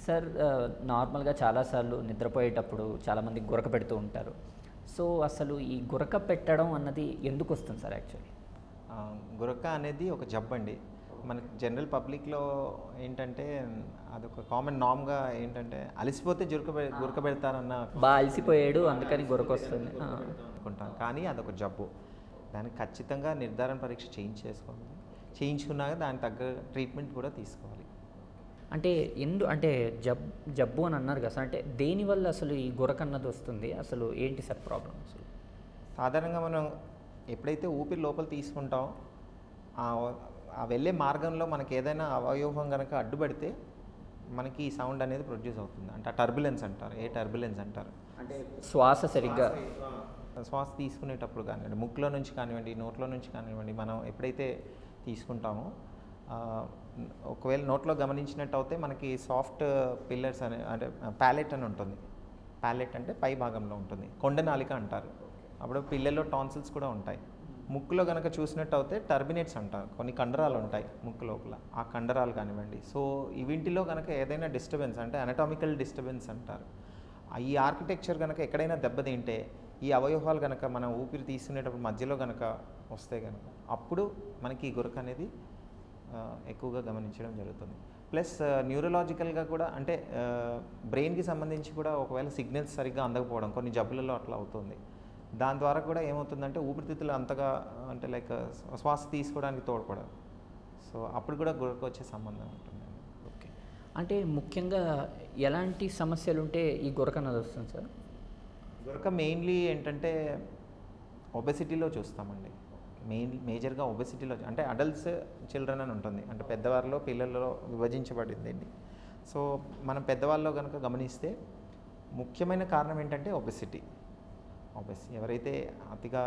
Sir నార్మల్గా చాలాసార్లు నిద్రపోయేటప్పుడు చాలామంది గురక పెడుతూ ఉంటారు. సో అసలు ఈ గురక పెట్టడం అన్నది ఎందుకు వస్తుంది సార్ యాక్చువల్లీ? గురక అనేది ఒక జబ్బండి. మనకి జనరల్ పబ్లిక్లో ఏంటంటే అదొక కామన్ నామ్గా ఏంటంటే అలసిపోతే గురక పెడతారన్న బాగా అలసిపోయాడు అందుకని గురక వస్తుంది అనుకుంటాం. కానీ అదొక జబ్బు. దానికి ఖచ్చితంగా నిర్ధారణ పరీక్ష చేయించుకోవాలి. చేయించుకున్నాక దానికి తగ్గ ట్రీట్మెంట్ కూడా తీసుకోవాలి. అంటే అంటే జబ్బు అని అన్నారు కదా సార్, అంటే దేనివల్ల అసలు ఈ గురక అన్నది వస్తుంది? అసలు ఏంటి సార్ ప్రాబ్లం అసలు? సాధారణంగా మనం ఎప్పుడైతే ఊపిరి లోపల తీసుకుంటామో ఆ వెళ్ళే మార్గంలో మనకి ఏదైనా అవయవం కనుక అడ్డుపడితే మనకి ఈ సౌండ్ అనేది ప్రొడ్యూస్ అవుతుంది. అంటే టర్బులెన్స్ అంటారు. టర్బులెన్స్ అంటారు. అంటే శ్వాస సరిగ్గా శ్వాస తీసుకునేటప్పుడు కానివ్వండి, ముక్కులో నుంచి కానివ్వండి, నోట్లో నుంచి కానివ్వండి, మనం ఎప్పుడైతే తీసుకుంటామో ఒకవేళ నోట్లో గమనించినట్టు అయితే మనకి సాఫ్ట్ పిల్లర్స్ అంటే ప్యాలెట్ అని ఉంటుంది. ప్యాలెట్ అంటే పై భాగంలో ఉంటుంది. కొండనాలిక అంటారు. అప్పుడు పిల్లల్లో టాన్సిల్స్ కూడా ఉంటాయి. ముక్కులో కనుక చూసినట్టు అయితే టర్బినేట్స్ అంటారు. కొన్ని కండరాలు ఉంటాయి ముక్కు లోపల. ఆ కండరాలు కానివ్వండి. సో వీటిలో కనుక ఏదైనా డిస్టర్బెన్స్ అంటే అనటామికల్ డిస్టర్బెన్స్ అంటారు. ఈ ఆర్కిటెక్చర్ కనుక ఎక్కడైనా దెబ్బతింటే ఈ అవయవాలు కనుక మనం ఊపిరి తీసుకునేటప్పుడు మధ్యలో కనుక వస్తే కనుక అప్పుడు మనకి ఈ గురక అనేది ఎక్కువగా గమనించడం జరుగుతుంది. ప్లస్ న్యూరలాజికల్గా కూడా అంటే బ్రెయిన్కి సంబంధించి కూడా ఒకవేళ సిగ్నల్స్ సరిగ్గా అందకపోవడం కొన్ని జబ్బులలో అట్లా అవుతుంది. దాని ద్వారా కూడా ఏమవుతుందంటే ఊపిరితిత్తులు అంతగా అంటే లైక్ శ్వాస తీసుకోవడానికి తోడ్పడదు. సో అప్పుడు కూడా గురక వచ్చే సంబంధం ఉంటుంది. ఓకే. అంటే ముఖ్యంగా ఎలాంటి సమస్యలు ఉంటే ఈ గురక అన్నది వస్తుంది సార్? గురక మెయిన్లీ ఏంటంటే ఒబెసిటీలో చూస్తామండి. మేజర్గా ఒబెసిటీలో అంటే అడల్ట్స్ చిల్డ్రన్ అని ఉంటుంది. అంటే పెద్దవారిలో పిల్లల్లో విభజించబడింది. సో మనం పెద్దవాళ్ళలో కనుక గమనిస్తే ముఖ్యమైన కారణం ఏంటంటే ఒబెసిటీ. ఎవరైతే అతిగా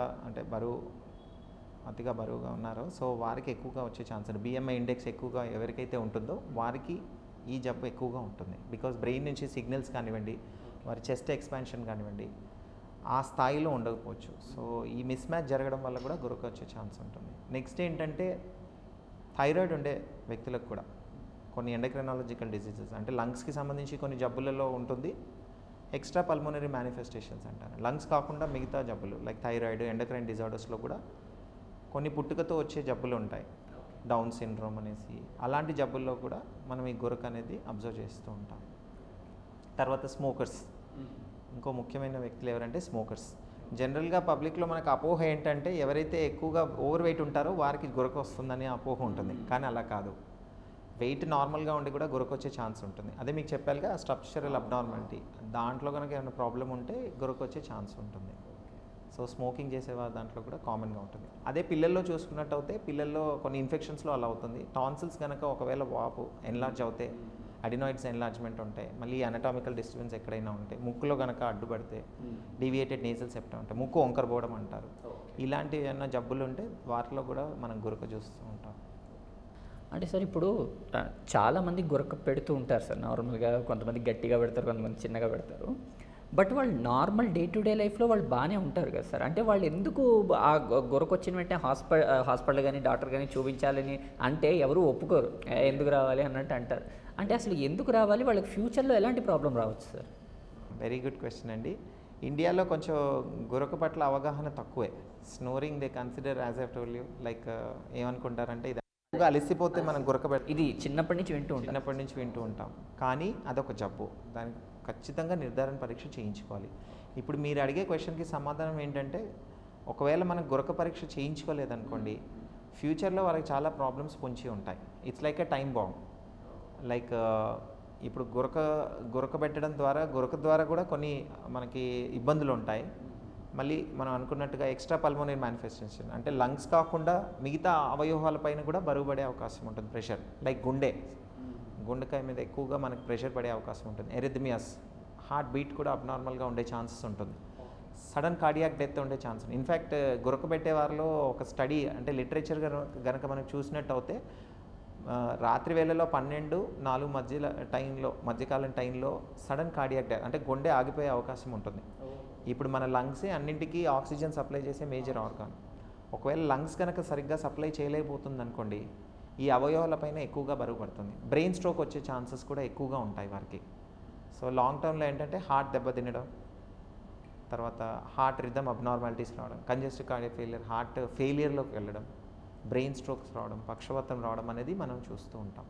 బరువుగా ఉన్నారో సో వారికి ఎక్కువగా వచ్చే ఛాన్స్ ఉంది. బిఎంఐ ఇండెక్స్ ఎక్కువగా ఎవరికైతే ఉంటుందో వారికి ఈ జబ్బు ఎక్కువగా ఉంటుంది. బికాజ్ బ్రెయిన్ నుంచి సిగ్నల్స్ కానివ్వండి, వారి చెస్ట్ ఎక్స్పాన్షన్ కానివ్వండి ఆ స్థాయిలో ఉండకపోవచ్చు. సో ఈ మిస్ మ్యాచ్ జరగడం వల్ల కూడా గురక వచ్చే ఛాన్స్ ఉంటుంది. నెక్స్ట్ ఏంటంటే థైరాయిడ్ ఉండే వ్యక్తులకు కూడా కొన్ని ఎండోక్రైనాలజికల్ డిసీజెస్ అంటే లంగ్స్కి సంబంధించి కొన్ని జబ్బులలో ఉంటుంది. ఎక్స్ట్రా పల్మోనరీ మేనిఫెస్టేషన్స్ అంటారు. లంగ్స్ కాకుండా మిగతా జబ్బులు లైక్ థైరాయిడ్, ఎండోక్రైన్ డిజార్డర్స్లో కూడా కొన్ని పుట్టుకతో వచ్చే జబ్బులు ఉంటాయి. డౌన్ సిండ్రోమ్ అనేసి అలాంటి జబ్బుల్లో కూడా మనం ఈ గురక అనేది అబ్జర్వ్ చేస్తూ ఉంటాం. తర్వాత స్మోకర్స్, ఇంకో ముఖ్యమైన వ్యక్తులు ఎవరంటే స్మోకర్స్. జనరల్గా పబ్లిక్లో మనకు అపోహ ఏంటంటే ఎవరైతే ఎక్కువగా ఓవర్ వెయిట్ ఉంటారో వారికి గురక వస్తుందని అపోహ ఉంటుంది. కానీ అలా కాదు. వెయిట్ నార్మల్గా ఉండి కూడా గురక వచ్చే ఛాన్స్ ఉంటుంది. అదే మీకు చెప్పాలిగా స్ట్రక్చరల్ అబ్నార్మాలిటీ, దాంట్లో కనుక ఏమైనా ప్రాబ్లం ఉంటే గురక వచ్చే ఛాన్స్ ఉంటుంది. సో స్మోకింగ్ చేసేవారు దాంట్లో కూడా కామన్గా ఉంటుంది. అదే పిల్లల్లో చూసుకున్నట్టు అయితే పిల్లల్లో కొన్ని ఇన్ఫెక్షన్స్లో అలా అవుతుంది. టాన్సిల్స్ కనుక ఒకవేళ వాపు ఎన్లార్జ్ అవుతే అడినాయిడ్స్ ఎన్లార్జ్మెంట్ ఉంటాయి. మళ్ళీ అనటామికల్ డిస్టర్బెన్స్ ఎక్కడైనా ఉంటాయి. ముక్కులో కనుక అడ్డుపడితే డీవియేటెడ్ నేజల్ సెప్టమ్ ఉంటాయి. ముక్కు వంకరపోవడం అంటారు. ఇలాంటి ఏమైనా జబ్బులు ఉంటే వాటిలో కూడా మనం గురక చూస్తూ ఉంటాం. అంటే సార్ ఇప్పుడు చాలామంది గురక పెడుతూ ఉంటారు సార్. నార్మల్గా కొంతమంది గట్టిగా పెడతారు, కొంతమంది చిన్నగా పెడతారు. బట్ వాళ్ళు నార్మల్ డే టు డే లైఫ్లో వాళ్ళు బాగానే ఉంటారు కదా సార్. అంటే వాళ్ళు ఎందుకు ఆ గురక వచ్చిన వెంటనే హాస్పిటల్ కానీ డాక్టర్ కానీ చూపించాలని అంటే ఎవరు ఒప్పుకోరు, ఎందుకు రావాలి అన్నట్టు అంటారు. అంటే అసలు ఎందుకు రావాలి, వాళ్ళకి ఫ్యూచర్లో ఎలాంటి ప్రాబ్లం రావచ్చు సార్? వెరీ గుడ్ క్వశ్చన్ అండి. ఇండియాలో కొంచెం గురక పట్ల అవగాహన తక్కువే. Snoring they consider as I told you like ఏమనుకుంటారంటే ఇది అలసిపోతే మనం గురక ఇది చిన్నప్పటి నుంచి వింటూ ఉంటాం. కానీ అదొక జబ్బు. దానికి ఖచ్చితంగా నిర్ధారణ పరీక్ష చేయించుకోవాలి. ఇప్పుడు మీరు అడిగే క్వశ్చన్కి సమాధానం ఏంటంటే ఒకవేళ మనం గురక పరీక్ష చేయించుకోలేదనుకోండి ఫ్యూచర్లో వాళ్ళకి చాలా ప్రాబ్లమ్స్ పొంచి ఉంటాయి. It's like a time bomb. Like ఇప్పుడు గురక పెట్టడం ద్వారా గురక ద్వారా కూడా కొన్ని మనకి ఇబ్బందులు ఉంటాయి. మళ్ళీ మనం అనుకున్నట్టుగా ఎక్స్ట్రా పల్మోనరీ మేనిఫెస్టేషన్ అంటే లంగ్స్ కాకుండా మిగతా అవయవాలపైన కూడా బరువు పడే అవకాశం ఉంటుంది. ప్రెషర్ లైక్ గుండెకాయ మీద ఎక్కువగా మనకు ప్రెషర్ పడే అవకాశం ఉంటుంది. ఎరిథమియాస్, హార్ట్ బీట్ కూడా అబ్నార్మల్గా ఉండే ఛాన్సెస్ ఉంటుంది. సడన్ కార్డియాక్ డెత్ ఉండే ఛాన్స్ ఉంది. ఇన్ఫ్యాక్ట్ గురక పెట్టే వారిలో ఒక స్టడీ అంటే లిటరేచర్ కనుక మనం చూసినట్టు అయితే రాత్రి వేళలో 12-4 మధ్యకాలం టైంలో సడన్ కార్డియాక్ డెత్ అంటే గుండె ఆగిపోయే అవకాశం ఉంటుంది. ఇప్పుడు మన లంగ్సే అన్నింటికీ ఆక్సిజన్ సప్లై చేసే మేజర్ ఆర్గాన్. ఒకవేళ లంగ్స్ కనుక సరిగ్గా సప్లై చేయలేకపోతుంది అనుకోండి ఈ అవయవాలపైన ఎక్కువగా బరువు పడుతుంది. బ్రెయిన్ స్ట్రోక్ వచ్చే ఛాన్సెస్ కూడా ఎక్కువగా ఉంటాయి వారికి. సో లాంగ్ టర్మ్లో ఏంటంటే హార్ట్ దెబ్బతినడం, తర్వాత హార్ట్ రిథమ్ అబ్నార్మాలిటీస్ రావడం, కంజెస్టివ్ కార్డియక్ ఫెయిలియర్, హార్ట్ ఫెయిలియర్లోకి వెళ్ళడం, బ్రెయిన్ స్ట్రోక్స్ రావడం, పక్షవాతం రావడం అనేది మనం చూస్తూ ఉంటాం.